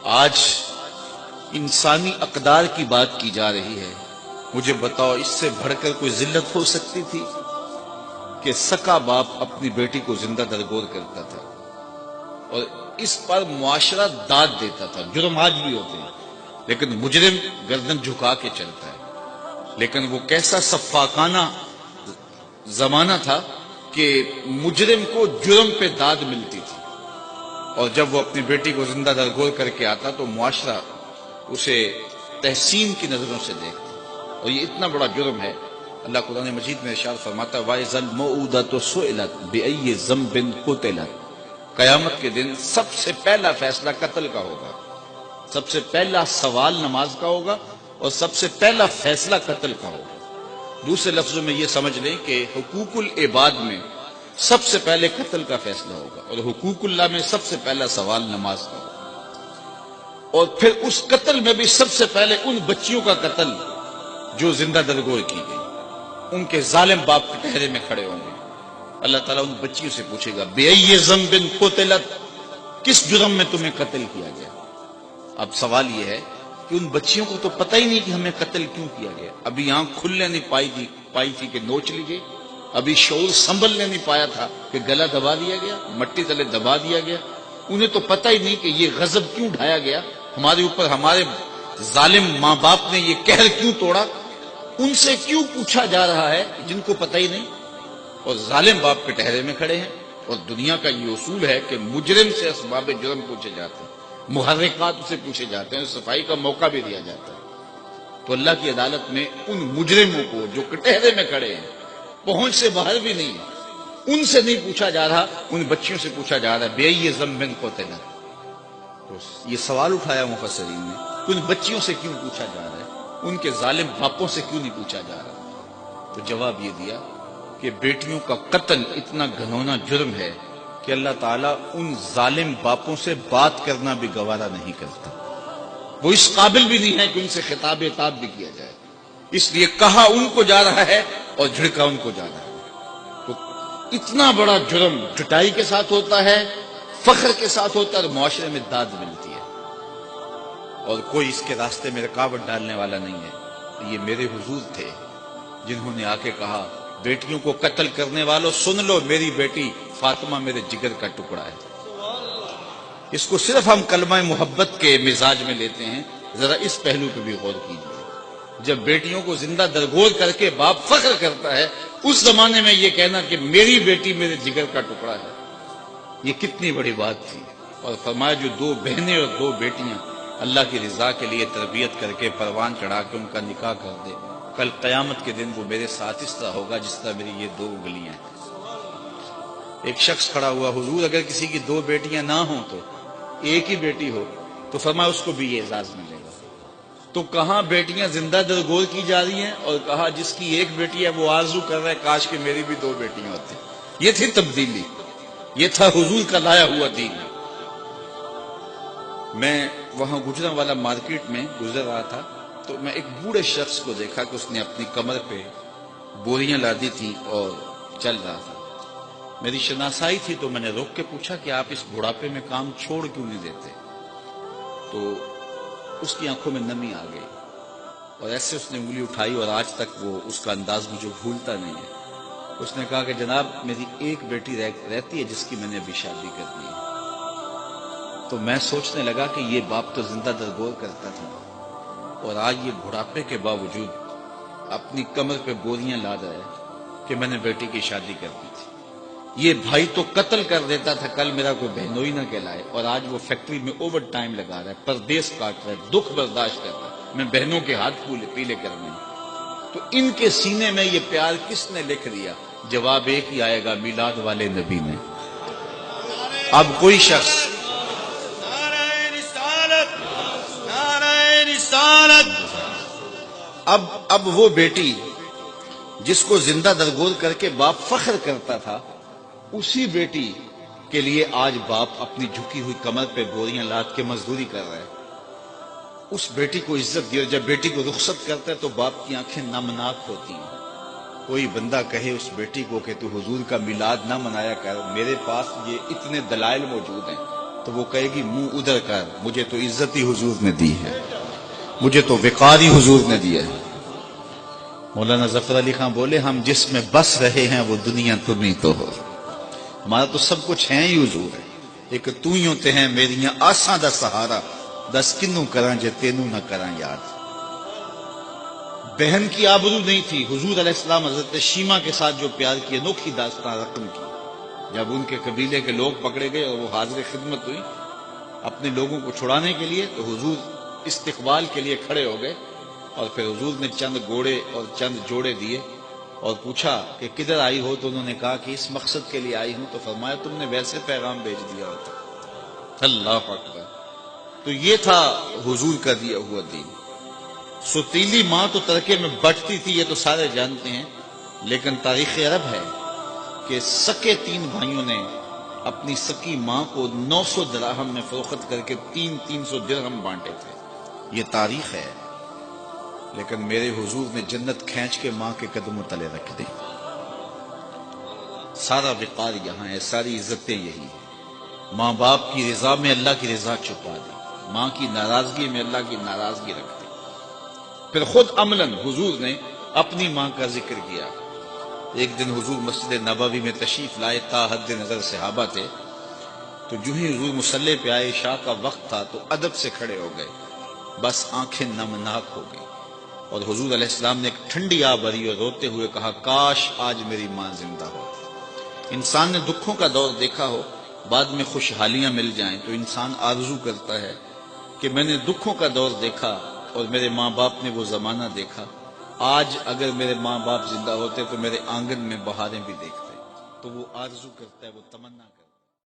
آج انسانی اقدار کی بات کی جا رہی ہے. مجھے بتاؤ اس سے بڑھ کر کوئی ذلت ہو سکتی تھی کہ سکا باپ اپنی بیٹی کو زندہ درگور کرتا تھا اور اس پر معاشرہ داد دیتا تھا. جرم آج بھی ہوتے ہیں لیکن مجرم گردن جھکا کے چلتا ہے. لیکن وہ کیسا سفاکانہ زمانہ تھا کہ مجرم کو جرم پہ داد ملتی تھی اور جب وہ اپنی بیٹی کو زندہ درگور کر کے آتا تو معاشرہ اسے تحسین کی نظروں سے دیکھتا. اور یہ اتنا بڑا جرم ہے. اللہ قرآن مجید میں ارشاد فرماتا ہے وَإِذَا الْمَوْءُودَةُ سُئِلَتْ بِأَيِّ ذَنبٍ قُتِلَتْ. قیامت کے دن سب سے پہلا فیصلہ قتل کا ہوگا. سب سے پہلا سوال نماز کا ہوگا اور سب سے پہلا فیصلہ قتل کا ہوگا. دوسرے لفظوں میں یہ سمجھ لیں کہ حقوق العباد میں سب سے پہلے قتل کا فیصلہ ہوگا اور حقوق اللہ میں سب سے پہلا سوال نماز کا ہوگا. اور پھر اس قتل میں بھی سب سے پہلے ان بچیوں کا قتل جو زندہ درگور کی گئی. ان کے ظالم باپ کے پہرے میں کھڑے ہوں گے. اللہ تعالیٰ ان بچیوں سے پوچھے گا بِأَيِّ ذَنبٍ قُتِلَتْ, کس جرم میں تمہیں قتل کیا گیا. اب سوال یہ ہے کہ ان بچیوں کو تو پتہ ہی نہیں کہ ہمیں قتل کیوں کیا گیا. ابھی آنکھ کھلنے نہیں پائی تھی کہ نوچ لیجیے. ابھی شعور سنبھلنے نہیں پایا تھا کہ گلا دبا دیا گیا, مٹی تلے دبا دیا گیا. انہیں تو پتہ ہی نہیں کہ یہ غضب کیوں ڈھایا گیا ہمارے اوپر, ہمارے ظالم ماں باپ نے یہ قہر کیوں توڑا. ان سے کیوں پوچھا جا رہا ہے جن کو پتہ ہی نہیں اور ظالم باپ کے ٹہرے میں کھڑے ہیں. اور دنیا کا یہ اصول ہے کہ مجرم سے اسباب جرم پوچھے جاتے ہیں, محرکات سے پوچھے جاتے ہیں, صفائی کا موقع بھی دیا جاتا ہے. تو اللہ کی عدالت میں ان مجرموں کو جو کٹہرے میں کھڑے ہیں, پہنچ سے باہر بھی نہیں ہے, ان سے نہیں پوچھا جا رہا, ان بچیوں سے پوچھا جا رہا ہے بِأَيِّ ذَنبٍ قُتِلَتْ. تو یہ سوال اٹھایا مفسرین نے کہ ان بچیوں سے کیوں پوچھا جا رہا ہے, ان کے ظالم باپوں سے کیوں نہیں پوچھا جا رہا. تو جواب یہ دیا کہ بیٹیوں کا قتل اتنا گھنونا جرم ہے کہ اللہ تعالیٰ ان ظالم باپوں سے بات کرنا بھی گوارا نہیں کرتا. وہ اس قابل بھی نہیں ہے کہ ان سے خطاب عتاب بھی کیا جائے. اس لیے کہا ان کو جا رہا ہے اور جھڑکا ان کو جا رہا ہے. تو اتنا بڑا جرم ٹٹائی کے ساتھ ہوتا ہے, فخر کے ساتھ ہوتا ہے اور معاشرے میں داد ملتی ہے اور کوئی اس کے راستے میں رکاوٹ ڈالنے والا نہیں ہے. یہ میرے حضور تھے جنہوں نے آ کے کہا بیٹیوں کو قتل کرنے والوں سن لو, میری بیٹی فاطمہ میرے جگر کا ٹکڑا ہے. اس کو صرف ہم کلمہ محبت کے مزاج میں لیتے ہیں, ذرا اس پہلو پہ بھی غور کیجیے. جب بیٹیوں کو زندہ درگور کر کے باپ فخر کرتا ہے, اس زمانے میں یہ کہنا کہ میری بیٹی میرے جگر کا ٹکڑا ہے, یہ کتنی بڑی بات تھی. اور فرمایا جو دو بہنیں اور دو بیٹیاں اللہ کی رضا کے لیے تربیت کر کے پروان چڑھا کے ان کا نکاح کر دے, کل قیامت کے دن وہ میرے ساتھ اس طرح ہوگا جس طرح میری یہ دو انگلیاں ہیں. ایک شخص کھڑا ہوا, حضور اگر کسی کی دو بیٹیاں نہ ہوں تو ایک ہی بیٹی ہو تو فرمایا اس کو بھی یہ اعزاز ملے گا. تو کہاں بیٹیاں زندہ درگور کی جا رہی ہیں اور کہا جس کی ایک بیٹی ہے وہ آرزو کر رہا ہے کاش کہ میری بھی دو بیٹیاں ہوتی. یہ تھی تبدیلی, یہ تھا حضور کا لایا ہوا دین. میں وہاں گجرانوالہ مارکیٹ میں گزر رہا تھا تو میں ایک بوڑھے شخص کو دیکھا کہ اس نے اپنی کمر پہ بوریاں لادی تھی اور چل رہا تھا. میری شناسائی تھی تو میں نے روک کے پوچھا کہ آپ اس بڑھاپے میں کام چھوڑ کیوں نہیں دیتے. تو اس کی آنکھوں میں نمی آ گئی اور ایسے اس نے انگلی اٹھائی اور آج تک وہ اس کا انداز مجھے بھولتا نہیں ہے. اس نے کہا کہ جناب میری ایک بیٹی رہتی ہے جس کی میں نے ابھی شادی کر دی ہے. تو میں سوچنے لگا کہ یہ باپ تو زندہ درگور کرتا تھا اور آج یہ بڑھاپے کے باوجود اپنی کمر پہ بوریاں لا رہا ہے کہ میں نے بیٹی کی شادی کر دی تھی. یہ بھائی تو قتل کر دیتا تھا کل میرا کوئی بہنوئی نہ کہلائے, اور آج وہ فیکٹری میں اوور ٹائم لگا رہا ہے, پردیس کاٹ رہا ہے, دکھ برداشت کر رہا ہے, میں بہنوں کے ہاتھ پیلے کرنے. تو ان کے سینے میں یہ پیار کس نے لکھ دیا؟ جواب ایک ہی آئے گا, میلاد والے نبی نے. اب کوئی شخص اب وہ بیٹی جس کو زندہ درگور کر کے باپ فخر کرتا تھا, اسی بیٹی کے لیے آج باپ اپنی جھکی ہوئی کمر پہ بوریاں لاد کے مزدوری کر رہا ہے. اس بیٹی کو عزت دی, اور جب بیٹی کو رخصت کرتا ہے تو باپ کی آنکھیں نمناک ہوتی ہیں. کوئی بندہ کہے اس بیٹی کو کہ تو حضور کا میلاد نہ منایا کر, میرے پاس یہ اتنے دلائل موجود ہیں تو وہ کہے گی منہ ادھر کر، مجھے تو عزت ہی حضور نے دی ہے، مجھے تو وقار ہی حضور نے دیا ہے۔ مولانا ظفر علی خان بولے ہم جس میں بس رہے ہیں وہ دنیا تم ہی تو ہو، ہمارا تو سب کچھ ہے ہی حضور ہے، ایک تو ہی ہوتے ہیں میریاں آساں دا سہارا، دس کنوں کراں جے تینوں نہ کراں یاد۔ بہن کی آبرو نہیں تھی، حضور علیہ السلام حضرت شیمہ کے ساتھ جو پیار کی انوکھی داستان رقم کی، جب ان کے قبیلے کے لوگ پکڑے گئے اور وہ حاضر خدمت ہوئی اپنے لوگوں کو چھڑانے کے لیے، تو حضور استقبال کے لیے کھڑے ہو گئے، اور پھر حضور نے چند گھوڑے اور چند جوڑے دیے اور پوچھا کہ کدھر آئی ہو، تو انہوں نے کہا کہ اس مقصد کے لیے آئی ہوں، تو فرمایا تم نے ویسے پیغام بھیج دیا ہوتا۔ اللہ اکبر۔ تو یہ تھا حضور کا دیا ہوا دین۔ ستیلی ماں تو ترکے میں بٹتی تھی، یہ تو سارے جانتے ہیں، لیکن تاریخ عرب ہے کہ سکے تین بھائیوں نے اپنی سکی ماں کو 900 دراہم میں فروخت کر کے 300 درہم بانٹے تھے، یہ تاریخ ہے۔ لیکن میرے حضور نے جنت کھینچ کے ماں کے قدموں تلے رکھ دی۔ سارا وقار یہاں ہے، ساری عزتیں یہی ہیں۔ ماں باپ کی رضا میں اللہ کی رضا چھپا دی، ماں کی ناراضگی میں اللہ کی ناراضگی رکھ دی۔ پھر خود عملاً حضور نے اپنی ماں کا ذکر کیا۔ ایک دن حضور مسجد نبوی میں تشریف لائے، تا حد نظر صحابہ تھے، تو جو ہی حضور مصلی پہ آئے، عشاء کا وقت تھا، تو ادب سے کھڑے ہو گئے، بس آنکھیں نمناک ہو گئی، اور حضور علیہ السلام نے ایک ٹھنڈی آہ بھری اور روتے ہوئے کہا کاش آج میری ماں زندہ ہو۔ انسان نے دکھوں کا دور دیکھا ہو، بعد میں خوشحالیاں مل جائیں تو انسان آرزو کرتا ہے کہ میں نے دکھوں کا دور دیکھا اور میرے ماں باپ نے وہ زمانہ دیکھا، آج اگر میرے ماں باپ زندہ ہوتے تو میرے آنگن میں بہاریں بھی دیکھتے، تو وہ آرزو کرتا ہے، وہ تمنا کرتا ہے۔